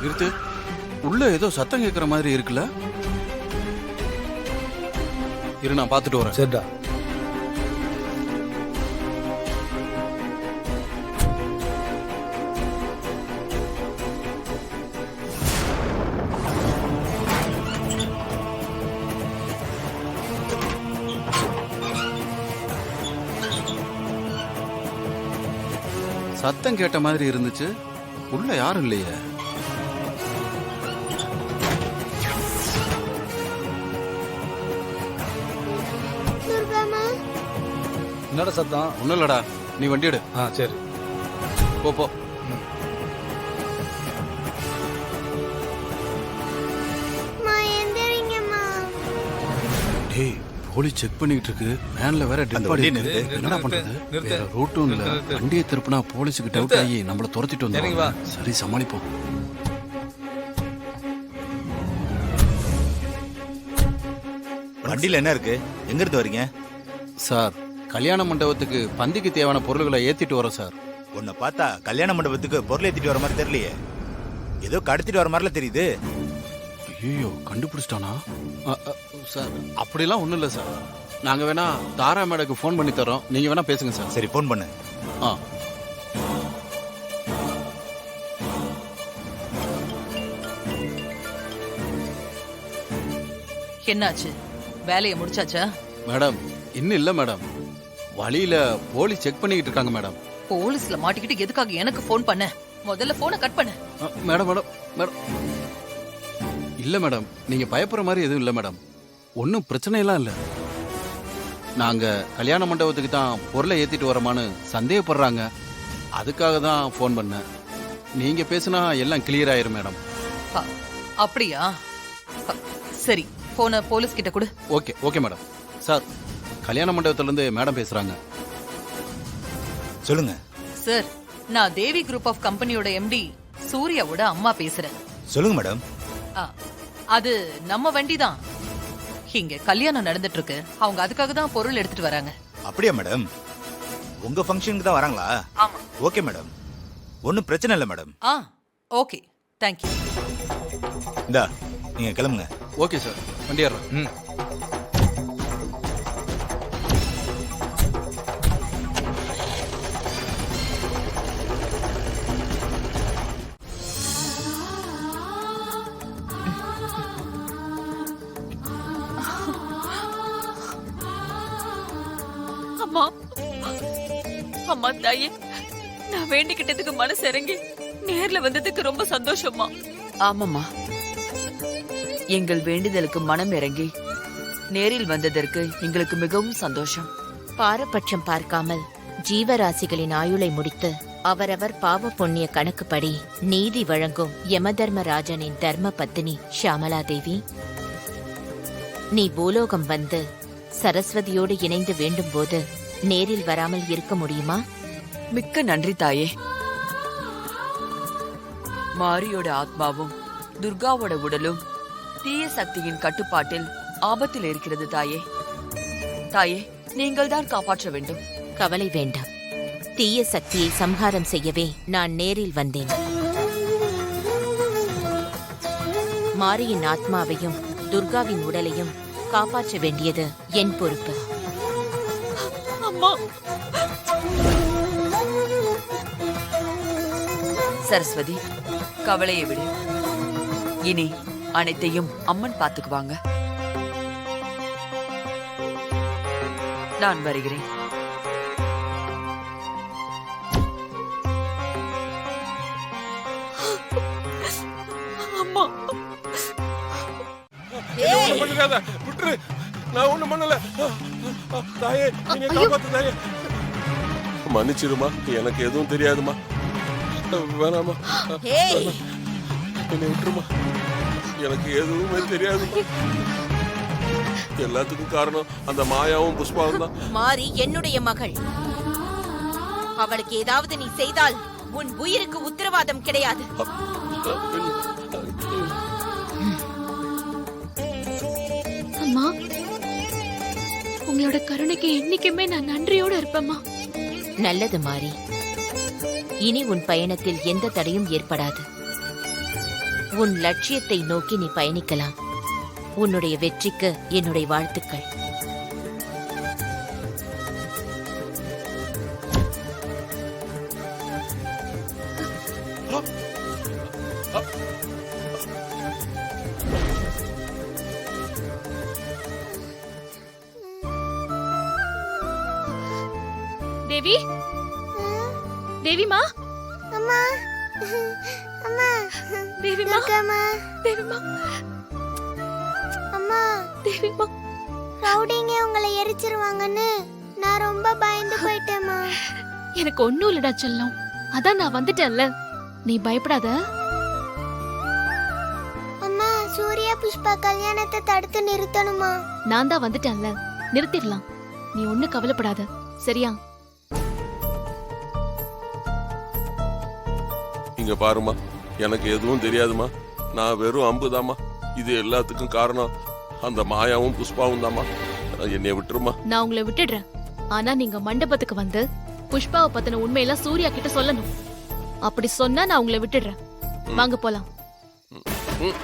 நிறுத்து. உள்ள ஏதோ சத்தம் கேட்குற மாதிரி இருக்குல்ல? இரு, நான் பார்த்துட்டு வரேன். சரிடா. சத்தம் கேட்ட மாதிரி இருந்துச்சு. உள்ள யாரும் இல்லையே. என்னடா சத்தம்? ஒன்றும் இல்லடா, நீ வண்டி எடு. சரி. போ போ. டேய், போலீஸ் செக் பண்ணிட்டு இருக்கு. வேன்ல வேற டெட் பாடி இருக்கு. என்னடா பண்றது? வேற ரூட்டும் இல்ல. வண்டியை திருப்பினா போலீஸுக்கு டவுட் ஆகி நம்மள துரத்திட்டு வந்தாங்க. சரி, சமாளிப்போம். வண்டியில என்ன இருக்கு? எங்க இருந்து வரீங்க? சார், கல்யாண மண்டபத்துக்கு பந்திக்கு தேவையான பொருள்களை ஏத்திட்டு வரோம் சார். உன்னை பார்த்தா கல்யாண மண்டபத்துக்கு பொருள் ஏத்திட்டு வர மாதிரி தெரியலையே. ஏதோ கடத்திட்டு வர மாதிரில தெரியுது. ஐயோ, கண்டுபிடிச்சிட்டானா? சார், அப்படிலாம் ஒன்றும் இல்லை சார். நாங்கள் வேணா தாரா மேடக்கு ஃபோன் பண்ணி தரோம். நீங்கள் வேணா பேசுங்க சார். சரி, ஃபோன் பண்ணு. என்னாச்சு? வேலையை முடிச்சாச்சா? மேடம், இன்னும் இல்லை மேடம். வழியில போலீஸ் செக் பண்ணிக்கிட்டு இருக்காங்க மேடம். போலீஸ்ல மாட்டிக்கிட்டு எதுக்காக எனக்கு ஃபோன் பண்ண? முதல்ல போனை கட் பண்ணு. மேடம் மேடம் மேடம் இல்ல மேடம், நீங்க பயப்படுற மாதிரி எதுவும் இல்லை மேடம். ஒன்றும் பிரச்சனை எல்லாம் இல்லை. நாங்க கல்யாண மண்டபத்துக்கு தான் பொருளை ஏத்திட்டு வரோமான்னு சந்தேகப்படுறாங்க. அதுக்காக தான் ஃபோன் பண்ணேன். நீங்க பேசினா எல்லாம் கிளியர் ஆயிரும் மேடம். அப்படியா? சரி, போனை போலீஸ் கிட்ட கொடு. Okay okay madam. சார், கல்யாண மண்டபத்துல இருந்து மேடம் பேசுறாங்க. சொல்லுங்க சார். நான் தேவி குரூப் ஆஃப் கம்பெனியோட எம்டி சூர்யாவோட அம்மா பேசுறேன். சொல்லுங்க மேடம். அது நம்ம வண்டி தான். இங்க கல்யாணம் நடந்துட்டு இருக்கு. அவங்க அதுக்காக தான் பொருள் எடுத்துட்டு வராங்க. அப்படியா மேடம்? உங்க ஃபங்க்ஷனுக்கு தான் வராங்களா? ஆமா. ஓகே மேடம், ஒன்றும் பிரச்சனை இல்லை மேடம். Okay, thank you. இந்தா, நீங்க கிளம்புங்க. ஓகே சார், வண்டி ஏறுறேன். அம்மா, அம்மா தாயே, நான் வேண்டிக்கிட்டதுக்கு மனசு இறங்கி நேர்ல வந்ததுக்கு ரொம்ப சந்தோஷமா. ஆமாம்மா, எங்கள் வேண்டுதலுக்கு மனம் இறங்கி நேரில் வந்ததற்கு எங்களுக்கு மிகவும் சந்தோஷம். பாரபட்சம் பார்க்காமல் ஜீவராசிகளின் ஆயுளை முடித்து அவரவர் பாவ புண்ணிய கணக்குப்படி நீதி வழங்கும் யமதர்மராஜனின் தர்ம பத்தினி ஷியாமலா தேவி, நீ பூலோகம் வந்து சரஸ்வதியோடு இணைந்து வேண்டும் போது நேரில் வராமல் இருக்க முடியுமா? மிக்க நன்றி தாயே. மாரியோட ஆத்மாவும் துர்காவோட உடலும் தீய சக்தியின் கட்டுப்பாட்டில் ஆபத்தில் இருக்கிறது தாயே. தாயே, நீங்கள் தான் காப்பாற்ற வேண்டும். கவலை வேண்டாம். தீய சக்தியை சம்ஹாரம் செய்யவே நான் நேரில் வந்தேன். மாரியின் ஆத்மாவையும் துர்காவின் உடலையும் காப்பாற்ற வேண்டியது என் பொறுப்பு. அம்மா, சரஸ்வதி, கவலையை விடு. இனி அனைத்தையும் அம்மன் பார்த்துக்குவாங்க. நான் வருகிறேன். அம்மா, நான் ஒண்ணும் பண்ணல. தாயே, நீங்க காப்பாத்து தாயே. மன்னிச்சிருமா, எனக்கு எதுவும் தெரியாதுமா. வேணாமா, என்னை விட்டுருமா. எனக்கு எதுவுமே தெரியாதுமா. எல்லாத்துக்கும் காரணம் அந்த மாயாவும் புஷ்பாவும் தான். மாரி என்னுடைய மகள். அவளுக்கு ஏதாவது நீ செய்தால் உன் உயிருக்கு உத்தரவாதம் கிடையாது. அம்மா, உங்களோட கருணைக்கு என்னைக்குமே நான் நன்றியோட இருப்பேம்மா. நல்லது மாரி, இனி உன் பயணத்தில் எந்த தடையும் ஏற்படாது. உன் லட்சியத்தை நோக்கி நீ பயணிக்கலாம். உன்னுடைய வெற்றிக்கு என்னுடைய வாழ்த்துக்கள். தேவி, தேவிமா, அம்மா அம்மா தேவிமா, அம்மா தேவிமா, அம்மா தேவிமா. ரவுடிங்க உங்களை எரிச்சிருவாங்கன்னு நான் ரொம்ப பயந்து போயிட்டேம்மா. எனக்கு ஒண்ணும் இல்லடா செல்லம். அதான் நான் வந்துட்டேன்ல, நீ பயப்படாத. அம்மா சூர்யா புஷ்பா கல்யாணத்தை தடுத்து நிறுத்தணுமா? நான் தான் வந்துட்டேன்ல, நிறுத்திடலாம். நீ ஒண்ணு கவலைப்படாத, சரியா? இங்க பாருமா, எனக்கு எதுவும் தெரியாதுமா. நான் வெறும் அம்புதாம்மா. இது எல்லாத்துக்கும் காரணம் அந்த மாயாவும் புஷ்பாவும் தாம்மா. என்னைய விட்டுருமா. நான் உங்களை விட்டுடுறேன். ஆனா நீங்க மண்டபத்துக்கு வந்து புஷ்பாவை பத்தின உண்மையெல்லாம் சூர்யா கிட்ட சொல்லணும். அப்படி சொன்னா நான் உங்களை விட்டுடுறேன். வாங்க போலாம். ம்.